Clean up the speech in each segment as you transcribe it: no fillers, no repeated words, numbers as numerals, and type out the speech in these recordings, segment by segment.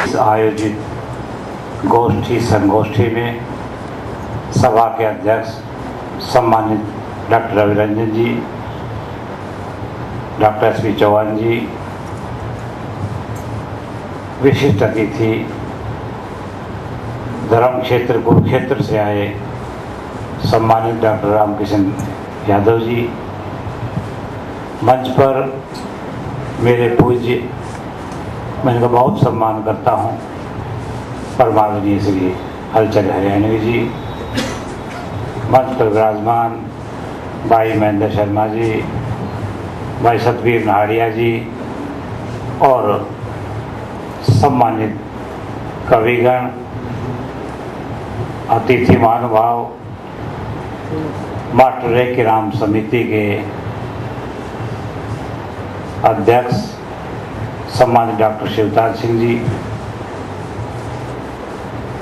आयोजित गोष्ठी संगोष्ठी में सभा के अध्यक्ष सम्मानित डॉक्टर रवि रंजन जी, डॉक्टर एस.पी. चौहान जी, विशिष्ट अतिथि धर्म क्षेत्र कुरुक्षेत्र से आए सम्मानित डॉक्टर रामकिशन यादव जी, मंच पर मेरे पूज्य, मैं इनका बहुत सम्मान करता हूँ, परमादरणीय श्री हलचल हरियाणवी जी, मंच पर विराजमान भाई महेंद्र शर्मा जी, भाई सतवीर नाहरिया जी और सम्मानित कविगण, अतिथि महानुभाव, मास्टर ए. के राम समिति के अध्यक्ष सम्मानित डॉक्टर शिवताज सिंह जी,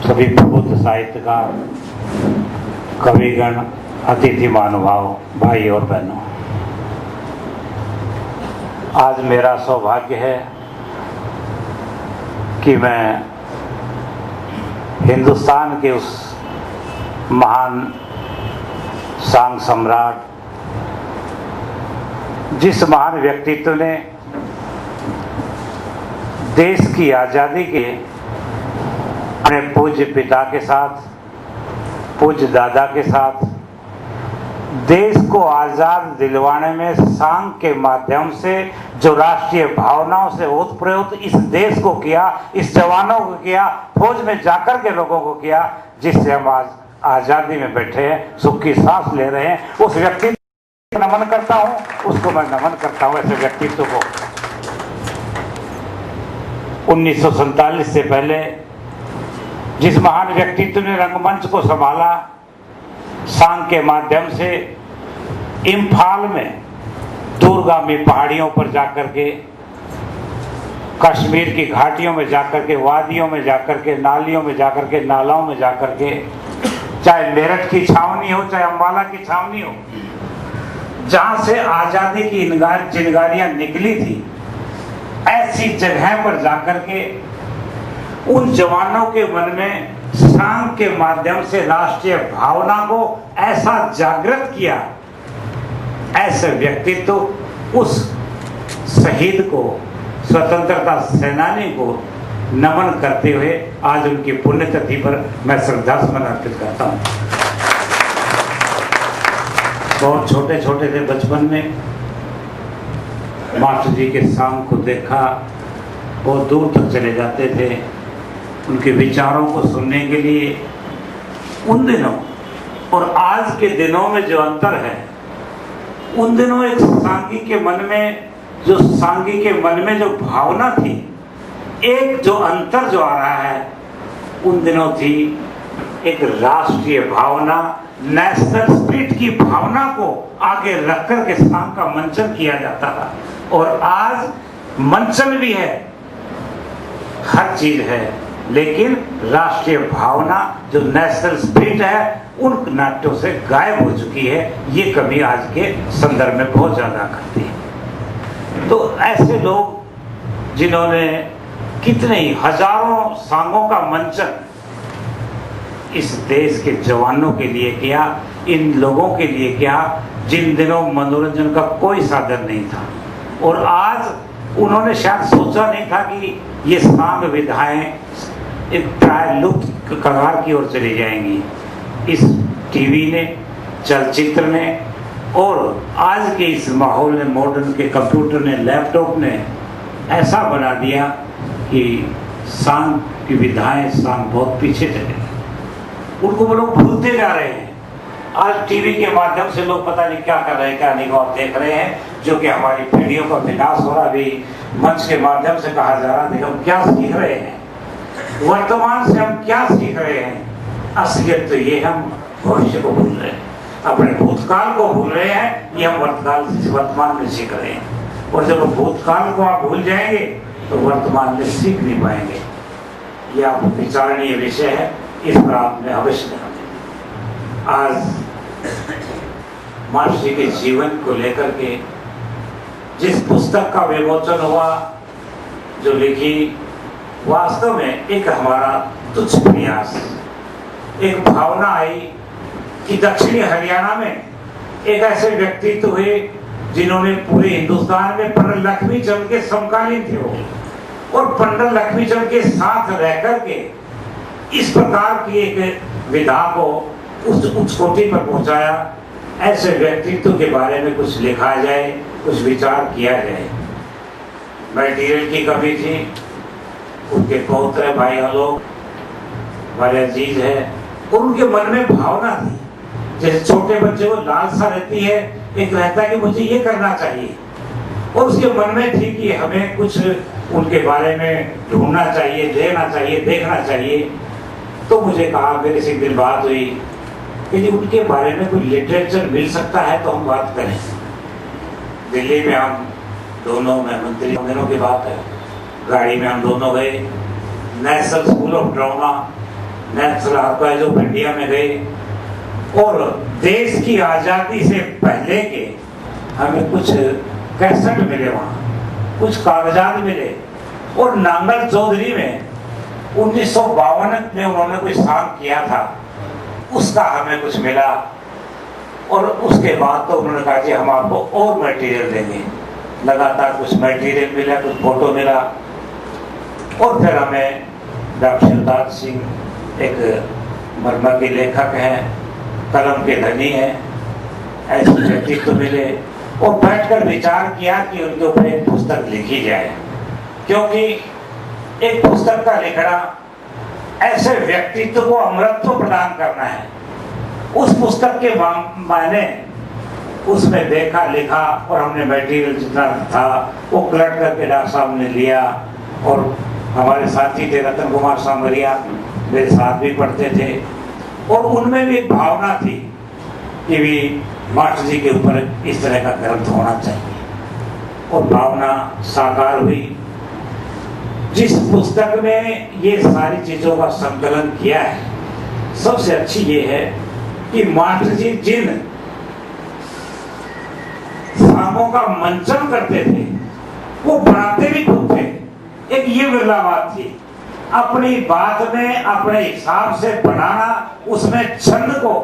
सभी प्रबुद्ध साहित्यकार, कविगण, अतिथि महानुभाव, भाई और बहनों, आज मेरा सौभाग्य है कि मैं हिंदुस्तान के उस महान सांग सम्राट, जिस महान व्यक्तित्व ने देश की आज़ादी के अपने पूज्य पिता के साथ, पूज्य दादा के साथ देश को आज़ाद दिलवाने में सांग के माध्यम से जो राष्ट्रीय भावनाओं से ओतप्रोत इस देश को किया, इस जवानों को किया, फौज में जाकर के लोगों को किया, जिससे हम आज आज़ादी में बैठे हैं, सुख की सांस ले रहे हैं, उस व्यक्तित्व को नमन करता हूँ, उसको मैं नमन करता हूँ। ऐसे व्यक्तित्व को 1947 से पहले जिस महान व्यक्तित्व ने रंगमंच को संभाला, सांग के माध्यम से इम्फाल में दूरगामी पहाड़ियों पर जाकर के, कश्मीर की घाटियों में जाकर के, वादियों में जाकर के, नालियों में जाकर के, नालाओं में जाकर के, चाहे मेरठ की छावनी हो, चाहे अम्बाला की छावनी हो, जहां से आजादी की चिंगारियां निकली थी, ऐसी जगह पर जाकर के उन जवानों के मन में सांग के माध्यम से राष्ट्रीय भावना को ऐसा जागृत किया, ऐसे व्यक्तित्व, उस शहीद को, स्वतंत्रता सेनानी को नमन करते हुए आज उनकी पुण्यतिथि पर मैं श्रद्धासुमन अर्पित करता हूँ। बहुत छोटे छोटे थे बचपन में, मास्टर जी के सांग को देखा, बहुत दूर तक चले जाते थे उनके विचारों को सुनने के लिए। उन दिनों और आज के दिनों में जो अंतर है, उन दिनों एक सांगी के मन में जो भावना थी, एक जो अंतर जो आ रहा है, उन दिनों थी एक राष्ट्रीय भावना, नेशनल स्पिरिट की भावना को आगे रख कर के सांग का मंचन किया जाता था। और आज मंचन भी है, हर चीज है, लेकिन राष्ट्रीय भावना जो नेशनल स्पिरिट है, उन नाट्यों से गायब हो चुकी है। ये कमी आज के संदर्भ में बहुत ज्यादा करती है। तो ऐसे लोग जिन्होंने कितने ही हजारों सांगों का मंचन इस देश के जवानों के लिए किया, इन लोगों के लिए किया जिन दिनों मनोरंजन का कोई साधन नहीं था। और आज उन्होंने शायद सोचा नहीं था कि ये सांग विधाएं एक प्राय लुप्त कगार की ओर चली जाएंगी। इस टीवी ने, चलचित्र ने और आज के इस माहौल ने, मॉडर्न के कंप्यूटर ने, लैपटॉप ने ऐसा बना दिया कि सांग की विधाएं, सांग बहुत पीछे चले गए, उनको वो लोग भूलते जा रहे हैं। आज टीवी के माध्यम से लोग पता नहीं क्या कर रहे हैं, क्या निगाह देख रहे हैं, जो कि हमारी पीढ़ियों का विनाश हो रहा। अभी मंच के माध्यम से कहा जा रहा है, हम क्या सीख रहे हैं, वर्तमान से हम क्या सीख रहे हैं। असलियत तो ये, हम भविष्य को भूल रहे हैं, अपने भूतकाल को भूल रहे हैं, ये हम वर्तमान में सीख रहे हैं। और जब भूतकाल को आप भूल जाएंगे तो वर्तमान में सीख नहीं पाएंगे। यह आप विचारणीय विषय है, इस पर आपने अवश्य ध्यान दें। आज महर्षि के जीवन को लेकर के जिस पुस्तक का विमोचन हुआ, जो लिखी वास्तव में एक हमारा तुच्छ प्रयास, एक भावना आई कि दक्षिणी हरियाणा में एक ऐसे व्यक्तित्व हुए जिन्होंने पूरे हिंदुस्तान में पंडित लक्ष्मीचंद के समकालीन थे वो, और पंडित लक्ष्मीचंद के साथ रह करके इस प्रकार की एक विधा को उस उच्च कोटि पर पहुंचाया। ऐसे व्यक्तित्व के बारे में कुछ लिखा जाए, कुछ विचार किया जाए। मटेरियल की कमी थी, उनके पौत्र भाई आलोक बड़े अजीज है, और उनके मन में भावना थी, जैसे छोटे बच्चे को लालसा रहती है, एक रहता है कि मुझे ये करना चाहिए, और उसके मन में थी कि हमें कुछ उनके बारे में ढूंढना चाहिए, लेना चाहिए, देखना चाहिए। तो मुझे कहा, मेरे से एक दिन बात हुई कि उनके बारे में कोई लिटरेचर मिल सकता है तो हम बात करें। दिल्ली में हम दोनों में मंत्री दिनों की बात है, गाड़ी में हम दोनों गए, national school of drama, national archives of India में गए, और देश की आजादी से पहले के हमें कुछ कैसेट मिले, वहाँ कुछ कागजात मिले, और नांगल चौधरी में 1952 में उन्होंने कोई सॉन्ग किया था, उसका हमें कुछ मिला। और उसके बाद तो उन्होंने कहा कि हम आपको और मटेरियल देंगे। लगातार कुछ मटेरियल मिला, कुछ फोटो मिला, और फिर हमें डॉक्टर शिवदास सिंह एक मरमर के लेखक हैं, कलम के धनी हैं, ऐसे व्यक्तित्व मिले, और बैठकर विचार किया कि उनके ऊपर एक पुस्तक लिखी जाए, क्योंकि एक पुस्तक का लिखना ऐसे व्यक्तित्व को अमरत्व प्रदान करना है। उस पुस्तक के मायने उसमें देखा, लिखा, और हमने मटेरियल जितना था वो कलेक्ट करके डॉक्टर साहब ने लिया, और हमारे साथी थे रतन कुमार सांवरिया, मेरे साथ भी पढ़ते थे, और उनमें भी एक भावना थी कि भी मास्टर जी के ऊपर इस तरह का ग्रंथ होना चाहिए, और भावना साकार हुई। जिस पुस्तक में ये सारी चीजों का संकलन किया है, सबसे अच्छी ये है कि मास्टर जी जिन सामों का मंचन करते थे वो बनाते भी खुद थे। एक ये बिरला बात थी, अपनी बात में अपने हिसाब से बनाना, उसमें छंद को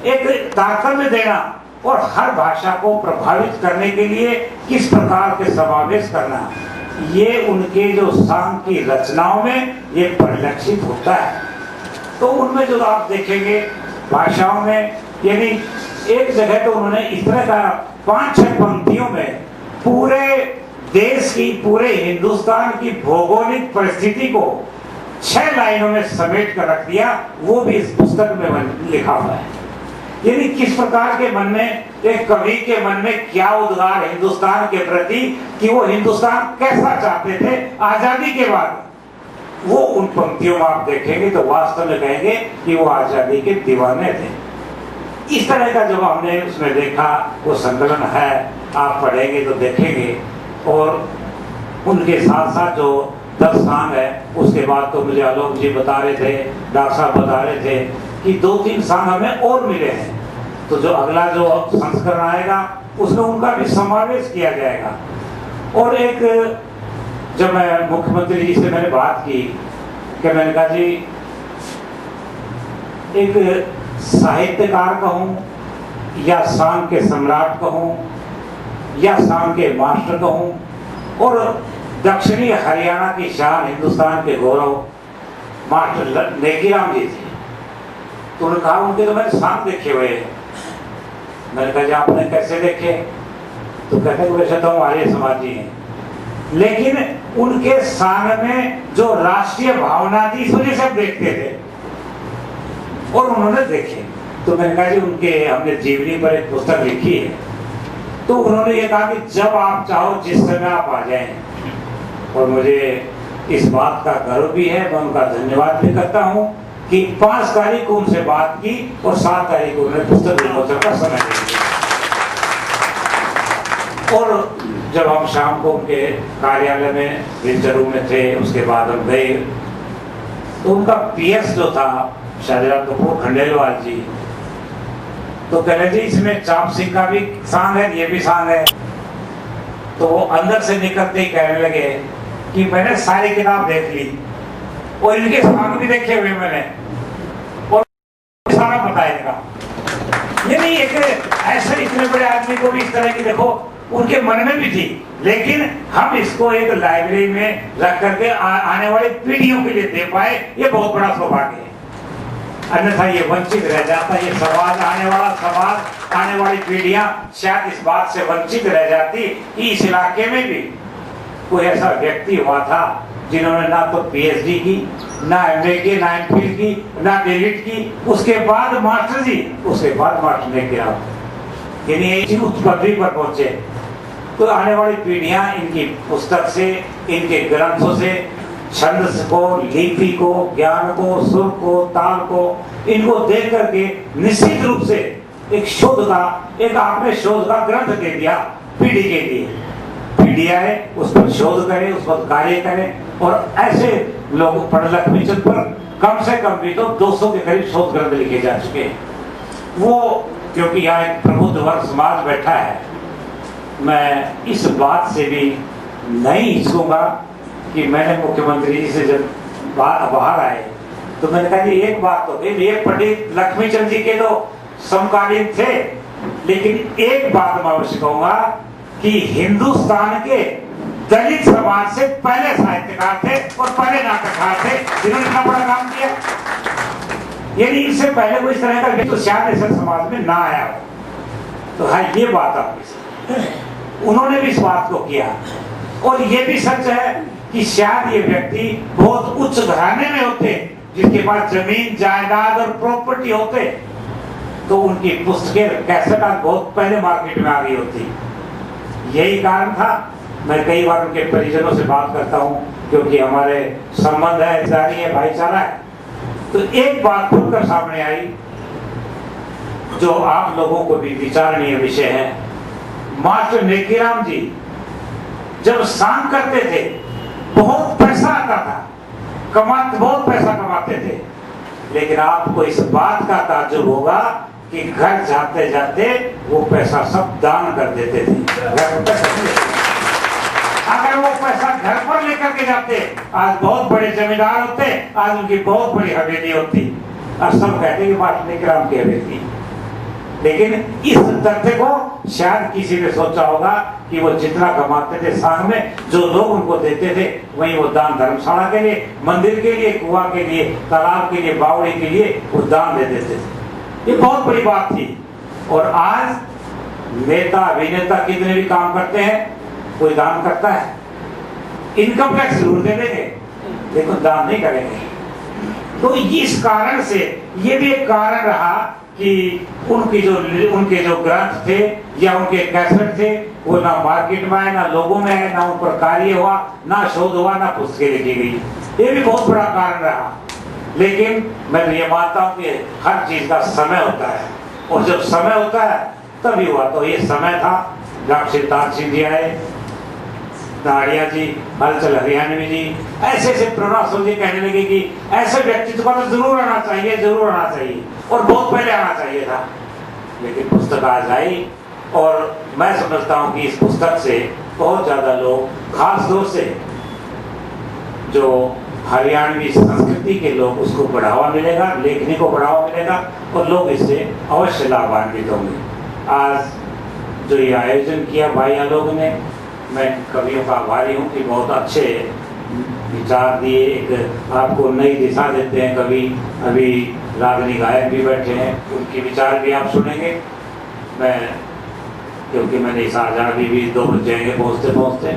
एक ताकत देना, और हर भाषा को प्रभावित करने के लिए किस प्रकार के समावेश करना, ये उनके जो सांग की रचनाओं में ये परिलक्षित होता है। तो उनमें जो आप देखेंगे भाषाओं में, यानी एक जगह तो उन्होंने इस तरह का 5-6 पंक्तियों में पूरे देश की, पूरे हिंदुस्तान की भौगोलिक परिस्थिति को 6 लाइनों में समेट कर रख दिया, वो भी इस पुस्तक में लिखा हुआ है। यानी किस प्रकार के मन में, एक कवि के मन में क्या उद्गार हिंदुस्तान के प्रति, कि वो हिंदुस्तान कैसा चाहते थे आजादी के बाद, वो उन पंक्तियों में आप देखेंगे तो वास्तव में कहेंगे कि वो आजादी के दीवाने थे। इस तरह का जब हमने उसमें देखा, वो संकलन है, आप पढ़ेंगे तो देखेंगे। और उनके साथ साथ जो 10 सांग है, उसके बाद तो मुझे आलोक जी बता रहे थे, डॉक्टर साहब बता रहे थे कि 2-3 सांग हमें और मिले हैं। तो जो अगला जो संस्करण आएगा उसमें उनका भी समावेश किया जाएगा। और एक जब मैं मुख्यमंत्री जी से मैंने बात की कि मैंने कहा जी, एक साहित्यकार कहूँ या सांग के सम्राट कहूँ या सांग के मास्टर कहूँ, और दक्षिणी हरियाणा की शान, हिंदुस्तान के गौरव मास्टर नेकीराम जी थे। तो उन्होंने कहा उनके तो मैंने सांग देखे हुए हैं। मैंने कहा जी आपने कैसे देखे? तो कहते हैं वैसे तो हमारे समाजी हैं, लेकिन उनके सांग में जो राष्ट्रीय भावना थी इस वजह से हम देखते थे, और उन्होंने देखे। तो मैंने कहा जी उनके हमने जीवनी पर एक पुस्तक लिखी है। तो उन्होंने ये कहा कि जब आप चाहो जिस समय आप आ जाएं, और मुझे इस बात का गर्व भी है, मैं उनका धन्यवाद भी करता हूँ कि 5 तारीख को उनसे बात की और 7 तारीख को उन्हें पुस्तक विमोचन का समय दिया। और जब हम शाम को उनके कार्यालय में विंटर में थे, उसके बाद हम गए, तो उनका पीएस जो था शाहजहां कपूर खंडेलवाल जी, तो कह रहे जी इसमें चाप सिंह का भी सांग है, ये भी सांग है। तो वो अंदर से निकलते ही कहने लगे कि मैंने सारी किताब देख ली, और इनके साथ भी देखे हुए मैंने, और सारा पता है इनका। ये नहीं एक ऐसे इतने बड़े आदमी को भी इस तरह की देखो उनके मन में भी थी, लेकिन हम इसको एक लाइब्रेरी में रख करके आने वाली पीढ़ियों के लिए दे पाए, ये बहुत बड़ा सौभाग्य है। अन्यथा ये वंचित रह जाता, ये समाज, आने वाला समाज, आने वाली पीढ़ियां शायद इस बात से वंचित रह जाती कि इस इलाके में भी कोई ऐसा व्यक्ति हुआ था जिन्होंने ना तो पीएचडी की, ना एमए की, ना एमफिल की, ना डीलिट की, उसके बाद मास्टर जी, उसके बाद मास्टर ने किया, यानी उच्च पदवी पर पहुंचे। तो आने वाली पीढ़ियां इनकी पुस्तक से, इनके ग्रंथों से छंद को, लिपि को, ज्ञान को, सुर को, ताल को, इनको देख करके निश्चित रूप से एक शोध का, एक आपने शोध का ग्रंथ दे दिया पीढ़ी के लिए। पीढ़ी आए, उस पर शोध करें, उस पर कार्य करें, और ऐसे लोग पर लक्ष्मीचंद पर कम से कम भी तो 200 के करीब शोध ग्रंथ लिखे जा चुके हैं। वो क्योंकि यहाँ एक प्रबुद्ध वर्ग समाज बैठा है, मैं इस बात से भी नहीं हिचकूंगा कि मैंने मुख्यमंत्री जी से जब बाहर आए तो मैंने कहा जी एक बात तो ये पंडित लक्ष्मीचंद जी के तो समकालीन थे, लेकिन एक बात मैं अवश्य कहूंगा कि हिंदुस्तान के दलित समाज से पहले साहित्यकार थे और पहले नाटककार थे जिन्होंने इतना बड़ा काम किया। यानी इससे पहले कोई इस तरह का भी तो शायद ऐसा समाज में ना आया हो। तो हाँ, ये बात आपकी, उन्होंने भी इस बात को किया। और ये भी सच है कि शायद ये व्यक्ति बहुत उच्च घराने में होते, जिसके पास जमीन जायदाद और प्रॉपर्टी होते, तो उनकी पुस्तकें कैसेट बहुत पहले मार्केट में आ गई होती। यही कारण था, मैं कई बार उनके परिजनों से बात करता हूँ, क्योंकि हमारे संबंध है, जारी है, भाईचारा है। तो एक बात खुलकर सामने आई जो आप लोगों को भी विचारणीय विषय है। मास्टर नेकीराम जी जब सांग करते थे, बहुत पैसा आता था, बहुत पैसा कमाते थे, लेकिन आपको इस बात का ताज्जुब होगा कि घर जाते जाते वो पैसा सब दान कर देते थे। अगर वो पैसा घर पर लेकर के जाते, आज बहुत बड़े जमींदार होते, आज उनकी बहुत बड़ी हवेली होती, और सब कहते कि मास्टर नेकीराम की हवेली। लेकिन इस तथ्य को शायद किसी ने सोचा होगा कि वो जितना कमाते थे सांग में, जो लोग उनको देते थे, वहीं वो दान धर्मशाला के लिए, मंदिर के लिए, कुआं के लिए, तालाब के लिए, बावड़ी के लिए वो दान दे देते थे। ये बहुत बड़ी बात थी। और आज नेता अभिनेता कितने भी काम करते हैं, कोई दान करता है? इनकम टैक्स जरूर दे देंगे, लेकिन दान नहीं करेंगे। तो इस कारण से ये भी एक कारण रहा कि उनके जो ग्रंथ थे या उनके कैसेट थे, वो ना मार्केट में आए, ना लोगों में आए, ना उन पर कार्य हुआ, ना शोध हुआ, ना पुस्तकें लिखी गई। ये भी बहुत बड़ा कारण रहा। लेकिन मैं तो ये मानता हूँ कि हर चीज का समय होता है, और जब समय होता है तभी हुआ। तो ये समय था जब सिद्धार्थ सिंह जी आए, नाड़िया जी, हलचल हरियाणवी जी, ऐसे प्रोनासो जी कहने लगे कि ऐसे व्यक्तित्व का तो जरूर आना चाहिए, जरूर आना चाहिए, और बहुत पहले आना चाहिए था। लेकिन पुस्तक आज आई, और मैं समझता हूँ कि इस पुस्तक से बहुत ज्यादा लोग, खास तौर से जो हरियाणवी संस्कृति के लोग, उसको बढ़ावा मिलेगा, लेखनी को बढ़ावा मिलेगा, और लोग इससे अवश्य लाभान्वित होंगे। आज जो ये आयोजन किया भाइयों लोगों ने, मैं कवियों का आभारी हूँ कि बहुत अच्छे विचार दिए, एक आपको नई दिशा देते हैं कवि। अभी रागनी गायक भी बैठे हैं, उनके विचार भी आप सुनेंगे। मैं क्योंकि मैंने शाहजहां भी 2 बज जाएंगे पहुँचते पहुँचते,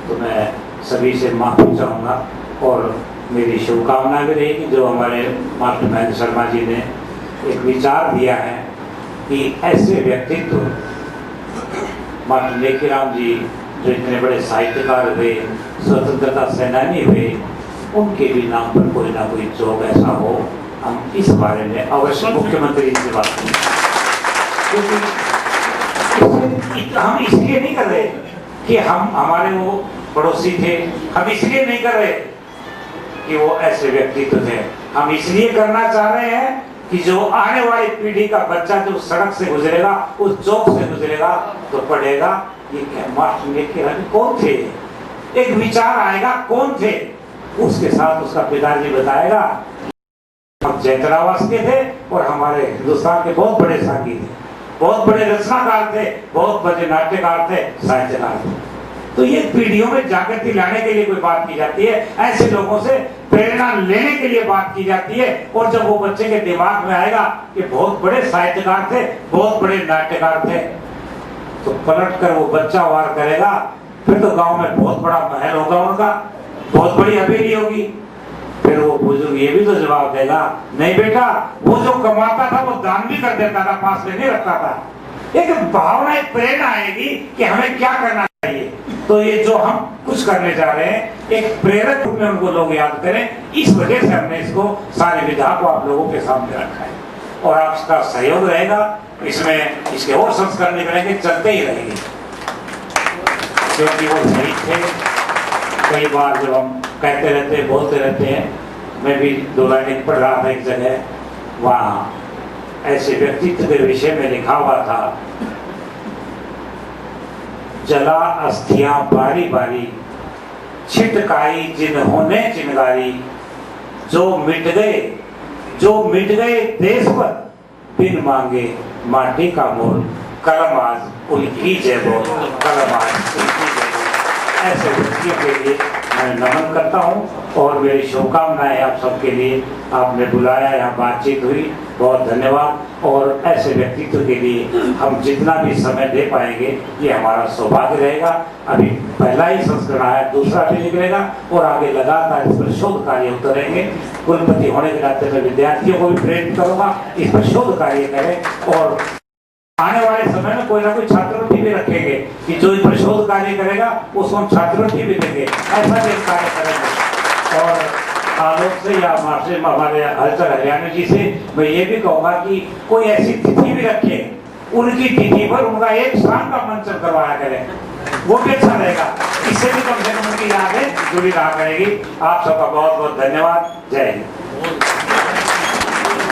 तो मैं सभी से माफ़ी चाहूँगा, और मेरी शुभकामना भी रहेगी जो हमारे मास्टर महेंद्र शर्मा जी ने एक विचार दिया है कि ऐसे व्यक्तित्व, मास्टर नेकीराम जी जो इतने बड़े साहित्यकार हुए, स्वतंत्रता सेनानी हुए, उनके भी नाम पर कोई ना कोई चौक ऐसा हो। हम इस बारे में अवश्य मुख्यमंत्री जी से बात करें, क्योंकि हम इसलिए नहीं कर रहे कि हम हमारे वो पड़ोसी थे, हम इसलिए नहीं कर रहे कि वो ऐसे व्यक्तित्व थे, हम इसलिए करना चाह रहे हैं कि जो आने वाली पीढ़ी का बच्चा जो सड़क से गुजरेगा, उस चौक से गुजरेगा, तो पढ़ेगा ये क्या मास्टर नेकीराम कौन थे। एक विचार आएगा कौन थे, उसके साथ उसका पिताजी बताएगा हम जैतरावास के थे और हमारे हिंदुस्तान के बहुत बड़े सांगी थे, बहुत बड़े रचनाकार थे, बहुत बड़े नाट्यकार थे, साहित्यकार थे। तो ये पीढ़ियों में जागृति लाने के लिए कोई बात की जाती है, ऐसे लोगों से प्रेरणा लेने के लिए बात की जाती है। और जब वो बच्चे के दिमाग में आएगा कि बहुत बड़े साहित्यकार थे, बहुत बड़े नाट्यकार थे, तो पलट कर वो बच्चा वार करेगा, फिर तो गांव में बहुत बड़ा महल होगा उनका, बहुत बड़ी हवेली होगी। फिर वो बुजुर्ग ये भी तो जवाब देगा, नहीं बेटा, वो जो कमाता था वो दान भी कर देता था, पास में नहीं रखता था। एक भावना, एक प्रेरणा आएगी कि हमें क्या करना चाहिए। तो ये जो हम कुछ करने जा रहे हैं, एक प्रेरक रूप में उनको लोग याद करें, इस वजह से हमने इसको सारी विधा को आप लोगों के सामने रखा है। और आपका सहयोग रहेगा इसमें, इसके और संस्करण निकलेंगे, चलते ही रहेंगे, क्योंकि वो शहीद थे। कई बार जब हम कहते रहते हैं, बोलते रहते हैं, मैं भी 2 लाइनें पढ़ रहा था एक जगह, वहाँ ऐसे व्यक्तित्व के विषय में लिखा हुआ था, जला अस्थियां बारी बारी, छिटकाई जिन्होंने चिनगारी, जो मिट गए देश पर, बिन मांगे माटी का मोल, कलम आज उनकी जय बोल, कलम आज उनकी जय बोल। ऐसे व्यक्तियों के लिए मैं नमन करता हूँ और मेरी शुभकामनाएं आप सबके लिए। आपने बुलाया, यहाँ बातचीत हुई, बहुत धन्यवाद। और ऐसे व्यक्तित्व के लिए हम जितना भी समय दे पाएंगे ये हमारा सौभाग्य रहेगा। अभी पहला ही संस्करण आया, दूसरा भी निकलेगा और आगे लगातार इस पर शोध कार्य उतरेंगे। कुलपति होने के नाते मैं विद्यार्थियों को भी प्रेरित करूँगा, इस पर शोध कार्य करें। और आने वाले समय में कोई ना कोई छात्रवृत्ति भी रखेंगे कि जो इस पर शोध कार्य करेगा उसको हम छात्रवृत्ति भी देंगे, ऐसा भी कार्य करेंगे। और आलोक से या आपसे, हमारे हलचल हरियाणा जी से मैं ये भी कहूँगा कि कोई ऐसी तिथि भी रखे, उनकी तिथि पर उनका एक शाम का मंचन करवाया करें, वो भी अच्छा रहेगा। इससे भी कम से कम उनकी यादें जुड़ी रहा करेगी। आप सबका बहुत बहुत धन्यवाद। जय हिंद।